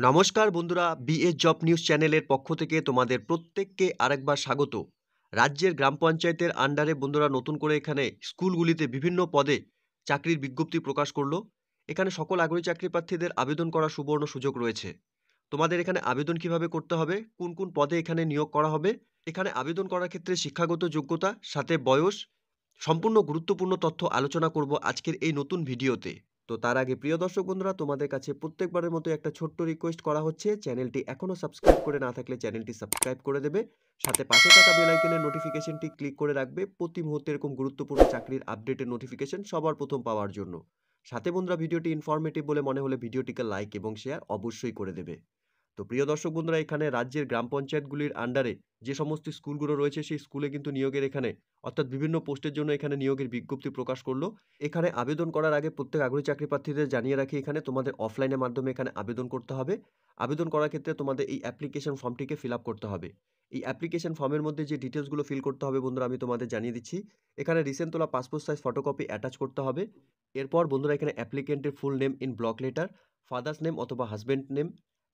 নমস্কার বন্ধুরা, BS job news চ্যানেলের পক্ষ থেকে তোমাদের প্রত্যেককে আরেকবার স্বাগত। রাজ্যের গ্রাম পঞ্চায়েতের আন্ডারে বন্ধুরা নতুন করে এখানে স্কুলগুলিতে বিভিন্ন পদে চাকরির বিজ্ঞপ্তি প্রকাশ করলো। এখানে সকল আগ্রহী চাকরি প্রার্থীদের আবেদন করার সুবর্ণ সুযোগ রয়েছে। তোমাদের এখানে আবেদন কিভাবে করতে হবে, কোন কোন পদে এখানে নিয়োগ করা হবে, এখানে আবেদন করার ক্ষেত্রে শিক্ষাগত যোগ্যতা সাথে বয়স সম্পূর্ণ গুরুত্বপূর্ণ তথ্য আলোচনা করব আজকের এই নতুন ভিডিওতে। তো তার আগে প্রিয় দর্শক বন্ধুরা, তোমাদের কাছে প্রত্যেকবারের মতো একটা ছোট্ট রিকোয়েস্ট করা হচ্ছে, চ্যানেলটি এখনো সাবস্ক্রাইব করে না থাকলে চ্যানেলটি সাবস্ক্রাইব করে দেবে, সাথে পাশে থাকা বেল আইকনের নোটিফিকেশনটি ক্লিক করে রাখবে প্রতি মুহূর্তে এরকম গুরুত্বপূর্ণ চাকরির আপডেটের নোটিফিকেশন সবার প্রথম পাওয়ার জন্য। সাথে বন্ধুরা, ভিডিওটি ইনফরমেটিভ বলে মনে হলে ভিডিওটিকে লাইক এবং শেয়ার অবশ্যই করে দেবে। তো প্রিয় দর্শক বন্ধুরা, এখানে রাজ্যের গ্রাম পঞ্চায়েতগুলির আন্ডারে যে সমস্ত স্কুলগুলো রয়েছে সেই স্কুলে কিন্তু নিয়োগের এখানে অর্থাৎ বিভিন্ন পোস্টের জন্য এখানে নিয়োগের বিজ্ঞপ্তি প্রকাশ করলো। এখানে আবেদন করার আগে প্রত্যেক আগ্রহী চাকরি প্রার্থীদের জানিয়ে রাখি, এখানে তোমাদের অফলাইনের মাধ্যমে এখানে আবেদন করতে হবে। আবেদন করার ক্ষেত্রে তোমাদের এই অ্যাপ্লিকেশন ফর্মটিকে ফিল আপ করতে হবে। এই অ্যাপ্লিকেশন ফর্মের মধ্যে যে ডিটেলসগুলো ফিল করতে হবে বন্ধুরা আমি তোমাদের জানিয়ে দিচ্ছি। এখানে রিসেন্ট তোলা পাসপোর্ট সাইজ ফটোকপি অ্যাটাচ করতে হবে। এরপর বন্ধুরা এখানে অ্যাপ্লিকেন্টের full name in block letter, fathers name অথবা হাজব্যান্ড নেম,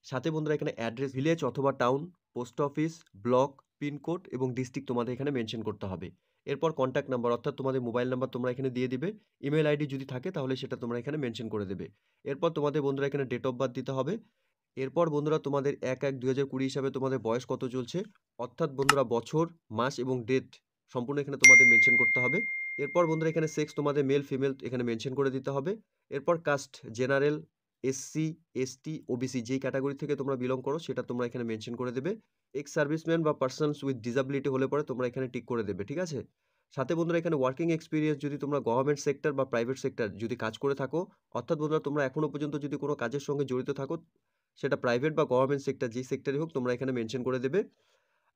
সাথে বন্ধুরা এখানে অ্যাড্রেস, ভিলেজ অথবা town, post office, block, pincode এবং ডিস্ট্রিক্ট তোমাদের এখানে মেনশন করতে হবে। এরপর কন্ট্যাক্ট নাম্বার অর্থাৎ তোমাদের মোবাইল নাম্বার তোমরা এখানে দিয়ে দিবে। ইমেল আইডি যদি থাকে তাহলে সেটা তোমরা এখানে মেনশন করে দেবে। এরপর তোমাদের বন্ধুরা এখানে ডেট অফ বার্থ দিতে হবে। এরপর বন্ধুরা তোমাদের 1/1/2020 হিসাবে তোমাদের বয়স কত চলছে, অর্থাৎ বন্ধুরা বছর, মাস এবং ডেট সম্পূর্ণ এখানে তোমাদের মেনশন করতে হবে। এরপর বন্ধুরা এখানে সেক্স তোমাদের মেল ফিমেল এখানে মেনশন করে দিতে হবে। এরপর caste general, SC, ST, OBC যেই ক্যাটাগরি থেকে তোমরা বিলং করো সেটা তোমরা এখানে মেনশন করে দেবে। এক্স সার্ভিসম্যান বা পার্সনস উইথ ডিসাবিলিটি হলে পরে তোমরা এখানে টিক করে দেবে, ঠিক আছে। সাথে বন্ধুরা এখানে ওয়ার্কিং এক্সপিরিয়েন্স যদি তোমরা গভর্নমেন্ট সেক্টর বা প্রাইভেট সেক্টর যদি কাজ করে থাকো, অর্থাৎ বন্ধুরা তোমরা এখনো পর্যন্ত যদি কোনো কাজের সঙ্গে জড়িত থাকো, সেটা প্রাইভেট বা গভর্নমেন্ট সেক্টর যেই সেক্টরই হোক তোমরা এখানে মেনশন করে দেবে।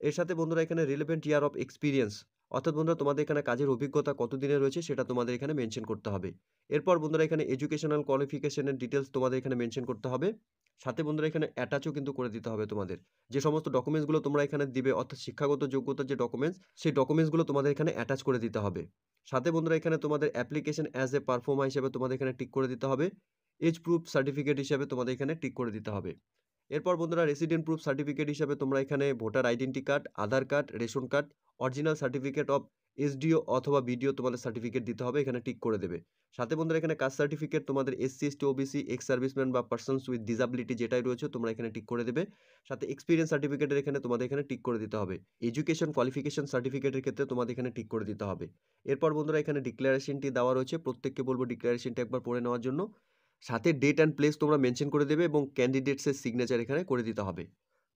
এর সাথে বন্ধুরা এখানে রিলেভেন্ট ইয়ার অফ এক্সপিরিয়েন্স, অর্থাৎ বন্ধুরা তোমাদের এখানে কাজের অভিজ্ঞতা কতদিনের রয়েছে সেটা তোমাদের এখানে মেনশন করতে হবে। এরপর বন্ধুরা এখানে এডুকেশনাল কোয়ালিফিকেশনের ডিটেলস তোমাদের এখানে মেনশন করতে হবে। সাথে বন্ধুরা এখানে অ্যাটাচও কিন্তু করে দিতে হবে তোমাদের যে সমস্ত ডকুমেন্টসগুলো তোমরা এখানে দিবে, অর্থাৎ শিক্ষাগত যোগ্যতার যে ডকুমেন্টস সেই ডকুমেন্টসগুলো তোমাদের এখানে অ্যাটাচ করে দিতে হবে। সাথে বন্ধুরা এখানে তোমাদের অ্যাপ্লিকেশন অ্যাজ এ পারফর্মার হিসেবে তোমাদের এখানে টিক করে দিতে হবে। এজ প্রুফ সার্টিফিকেট হিসেবে তোমাদের এখানে টিক করে দিতে হবে। এরপর বন্ধুরা রেসিডেন্ট প্রুফ সার্টিফিকেট হিসাবে তোমরা এখানে voter identity card, Aadhaar card, ration card, original certificate of SDO অথবা বিডিও তোমাদের সার্টিফিকেট দিতে হবে, এখানে টিক করে দেবে। সাথে বন্ধুরা এখানে কাস্ট সার্টিফিকেট তোমাদের SC, ST, OBC, ex serviceman বা পার্সনস উইথ ডিসাবিলিটি যেটাই রয়েছে তোমরা এখানে টিক করে দেবে। সাথে এক্সপিরিয়েন্স সার্টিফিকেটের এখানে তোমাদের এখানে টিক করে দিতে হবে। এডুকেশন কোয়ালিফিকেশন সার্টিফিকেটের ক্ষেত্রে তোমাদের এখানে টিক করে দিতে হবে। এরপর বন্ধুরা এখানে ডিক্লারেশনটি দেওয়া রয়েছে, প্রত্যেককে বলবো ডিক্লারেশনটি একবার পড়ে নেওয়ার জন্য। সাথে ডেট অ্যান্ড প্লেস তোমরা মেনশন করে দেবে এবং ক্যান্ডিডেটসের সিগনেচার এখানে করে দিতে হবে।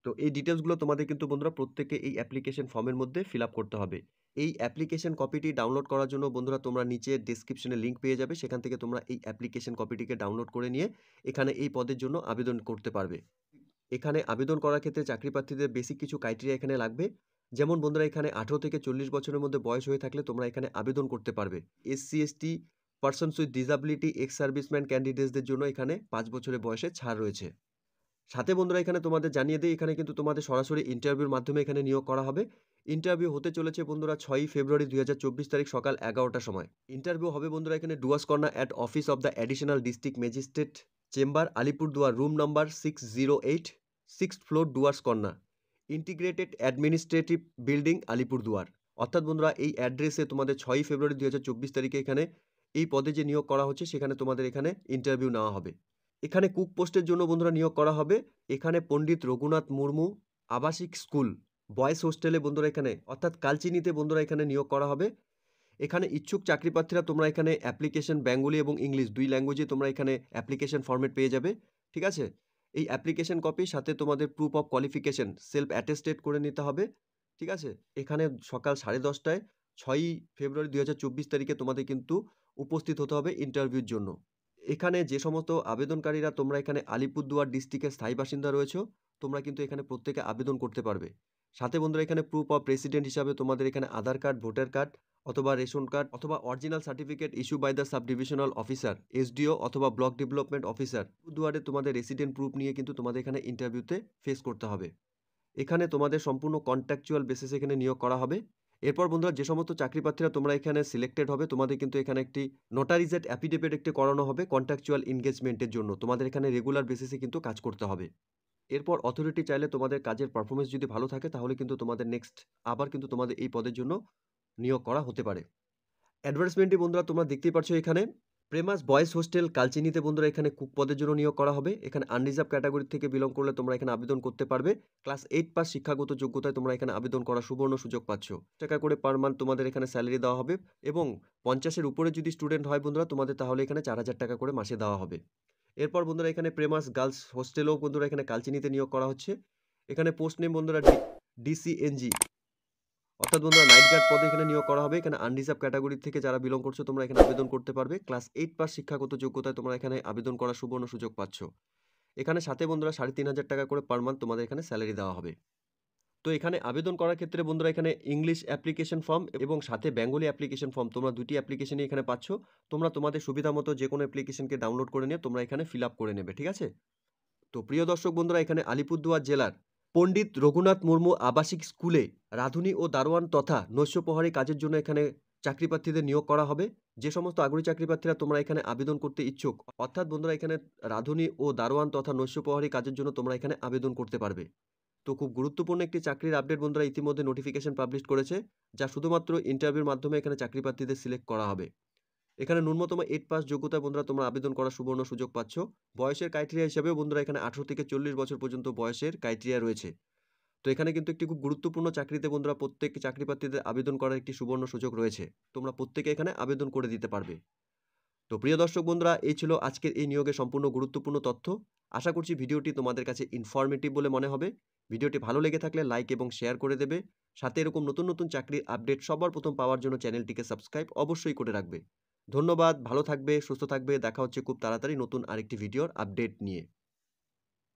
তো এই ডিটেলসগুলো তোমাদের কিন্তু বন্ধুরা প্রত্যেকে এই অ্যাপ্লিকেশন ফর্মের মধ্যে ফিল আপ করতে হবে। এই অ্যাপ্লিকেশন কপিটি ডাউনলোড করার জন্য বন্ধুরা তোমরা নিচে ডেসক্রিপশনে লিঙ্ক পেয়ে যাবে, সেখান থেকে তোমরা এই অ্যাপ্লিকেশন কপিটিকে ডাউনলোড করে নিয়ে এখানে এই পদের জন্য আবেদন করতে পারবে। এখানে আবেদন করার ক্ষেত্রে চাকরি প্রার্থীদের বেসিক কিছু ক্রাইটেরিয়া এখানে লাগবে। যেমন বন্ধুরা এখানে 18 থেকে 40 বছরের মধ্যে বয়স হয়ে থাকলে তোমরা এখানে আবেদন করতে পারবে। SC, ST, persons with disability, ex serviceman ক্যান্ডিডেটসদের জন্য এখানে 5 বছরের বয়সে ছাড় রয়েছে। সাথে বন্ধুরা এখানে তোমাদের জানিয়ে দিই, এখানে কিন্তু তোমাদের সরাসরি ইন্টারভিউর মাধ্যমে এখানে নিয়োগ করা হবে। ইন্টারভিউ হতে চলেছে বন্ধুরা 6 ফেব্রুয়ারি 2024 তারিখ সকাল 11টার সময়। ইন্টারভিউ হবে বন্ধুরা এখানে Dooars corner at office of the additional district magistrate chamber, Alipurduar, room number 608, 6th floor, Dooars corner, integrated administrative building, Alipurduar. অর্থাৎ বন্ধুরা এই অ্যাড্রেসে তোমাদের 6 ফেব্রুয়ারি 2024 তারিখে এখানে এই পদে যে নিয়োগ করা হচ্ছে সেখানে তোমাদের এখানে ইন্টারভিউ নেওয়া হবে। এখানে কুক পোস্টের জন্য বন্ধুরা নিয়োগ করা হবে। এখানে পণ্ডিত রঘুনাথ মুর্মু আবাসিক স্কুল বয়েজ হোস্টেলে বন্ধুরা এখানে অর্থাৎ কালচিনিতে বন্ধুরা এখানে নিয়োগ করা হবে। এখানে ইচ্ছুক চাকরি প্রার্থীরা তোমরা এখানে অ্যাপ্লিকেশন বেঙ্গলি এবং ইংলিশ 2 ল্যাঙ্গুয়েজে তোমরা এখানে অ্যাপ্লিকেশন ফরম্যাট পেয়ে যাবে, ঠিক আছে। এই অ্যাপ্লিকেশন কপি সাথে তোমাদের proof of qualification self attested করে নিতে হবে, ঠিক আছে। এখানে সকাল 10:30টায় 6 ফেব্রুয়ারি 2024 তারিখে তোমাদের কিন্তু উপস্থিত হতে হবে ইন্টারভিউর জন্য। এখানে যে সমস্ত আবেদনকারীরা তোমরা এখানে আলিপুরদুয়ার ডিস্ট্রিক্টের স্থায়ী বাসিন্দা রয়েছো তোমরা কিন্তু এখানে প্রত্যেকে আবেদন করতে পারবে। সাথে বন্ধুরা এখানে প্রুফ অফ রেসিডেন্ট হিসাবে তোমাদের এখানে আধার কার্ড, ভোটার কার্ড অথবা রেশন কার্ড অথবা original certificate issue by the sub divisional officer, SDO অথবা ব্লক ডেভেলপমেন্ট অফিসার দুয়ারে তোমাদের রেসিডেন্ট প্রুফ নিয়ে কিন্তু তোমাদের এখানে ইন্টারভিউতে ফেস করতে হবে। এখানে তোমাদের সম্পূর্ণ কন্ট্রাকচুয়াল বেসিসে এখানে নিয়োগ করা হবে। এরপর বন্ধুরা যে সমস্ত চাকরি প্রার্থীরা তোমরা এখানে সিলেক্টেড হবে তোমাদের কিন্তু এখানে একটি নোটারিজেড অ্যাফিডেভিট একটি করানো হবে কন্ট্রাকচুয়াল এনগেজমেন্টের জন্য। তোমাদের এখানে রেগুলার বেসিসে কিন্তু কাজ করতে হবে। এরপর অথরিটি চাইলে তোমাদের কাজের পারফরমেন্স যদি ভালো থাকে তাহলে কিন্তু তোমাদের নেক্সট আবার কিন্তু তোমাদের এই পদের জন্য নিয়োগ করা হতে পারে। অ্যাডভার্টাইজমেন্টে বন্ধুরা তোমরা দেখতেই পাচ্ছ এখানে প্রেমাস বয়েজ হোস্টেল কালচিনিতে বন্ধুরা এখানে কুক পদের জন্য নিয়োগ করা হবে। এখানে আনরিজার্ভ ক্যাটাগরি থেকে বিলং করলে তোমরা এখানে আবেদন করতে পারবে। ক্লাস 8 পাস শিক্ষাগত যোগ্যতায় তোমরা এখানে আবেদন করার সুবর্ণ সুযোগ পাচ্ছ। টাকা করে পার মান্থ তোমাদের এখানে স্যালারি দেওয়া হবে এবং 50-এর উপরে যদি স্টুডেন্ট হয় বন্ধুরা তোমাদের তাহলে এখানে 4000 টাকা করে মাসে দেওয়া হবে। এরপর বন্ধুরা এখানে প্রেমাস গার্লস হোস্টেলও বন্ধুরা এখানে কালচিনিতে নিয়োগ করা হচ্ছে। এখানে পোস্ট নেম বন্ধুরা ডিসিএনজি অর্থাৎ বন্ধুরা নাইট গার্ড পদে এখানে নিয়োগ করা হবে। এখানে আনরিজার্ভ ক্যাটাগরি থেকে যারা বিলং করছো তোমরা এখানে আবেদন করতে পারবে। ক্লাস 8 পাস শিক্ষাগত যোগ্যতায় তোমরা এখানে আবেদন করার সুবর্ণ সুযোগ পাচ্ছ। এখানে সাথে বন্ধুরা 3500 টাকা করে পার মান্থ তোমাদের এখানে স্যালারি দেওয়া হবে। তো এখানে আবেদন করার ক্ষেত্রে বন্ধুরা এখানে ইংলিশ অ্যাপ্লিকেশন ফর্ম এবং সাথে বেঙ্গলি অ্যাপ্লিকেশন ফর্ম তোমরা দুটি অ্যাপ্লিকেশনই এখানে পাচ্ছ। তোমরা তোমাদের সুবিধা মতো যে কোনো অ্যাপ্লিকেশনকে ডাউনলোড করে নিয়ে তোমরা এখানে ফিল আপ করে নেবে, ঠিক আছে? তো প্রিয় দর্শক বন্ধুরা এখানে আলিপুরদুয়ার জেলার পণ্ডিত রঘুনাথ মুর্মু আবাসিক স্কুলে রাঁধুনি ও দারোয়ান তথা নৈশপ্রহরী কাজের জন্য এখানে চাকরি প্রার্থীদের নিয়োগ করা হবে। যে সমস্ত আগ্রহী চাকরি প্রার্থীরা তোমরা এখানে আবেদন করতে ইচ্ছুক অর্থাৎ বন্ধুরা এখানে রাঁধুনি ও দারোয়ান তথা নৈশপ্রহরী কাজের জন্য তোমরা এখানে আবেদন করতে পারবে। তো খুব গুরুত্বপূর্ণ একটি চাকরির আপডেট বন্ধুরা ইতিমধ্যে নোটিফিকেশন পাবলিশ করেছে, যা শুধুমাত্র ইন্টারভিউর মাধ্যমে এখানে চাকরি প্রার্থীদের সিলেক্ট করা হবে। এখানে ন্যূনতম 8 পাস যোগ্যতায় বন্ধুরা তোমরা আবেদন করার সুবর্ণ সুযোগ পাচ্ছ। বয়সের ক্রাইটেরিয়া হিসাবেও বন্ধুরা এখানে 18 থেকে 40 বছর পর্যন্ত বয়সের ক্রাইটেরিয়া রয়েছে। তো এখানে কিন্তু একটি খুব গুরুত্বপূর্ণ চাকরিতে বন্ধুরা প্রত্যেক চাকরি প্রার্থীদের আবেদন করার একটি সুবর্ণ সুযোগ রয়েছে। তোমরা প্রত্যেকে এখানে আবেদন করে দিতে পারবে। তো প্রিয় দর্শক বন্ধুরা এই ছিল আজকের এই নিয়োগের সম্পূর্ণ গুরুত্বপূর্ণ তথ্য। আশা করছি ভিডিওটি তোমাদের কাছে ইনফরমেটিভ বলে মনে হবে। ভিডিওটি ভালো লেগে থাকলে লাইক এবং শেয়ার করে দেবে। সাথে এরকম নতুন নতুন চাকরির আপডেট সবার প্রথম পাওয়ার জন্য চ্যানেলটিকে সাবস্ক্রাইব অবশ্যই করে রাখবে। ধন্যবাদ, ভালো থাকবে, সুস্থ থাকবে। দেখা হচ্ছে খুব তাড়াতাড়ি নতুন আরেকটি ভিডিওর আপডেট নিয়ে।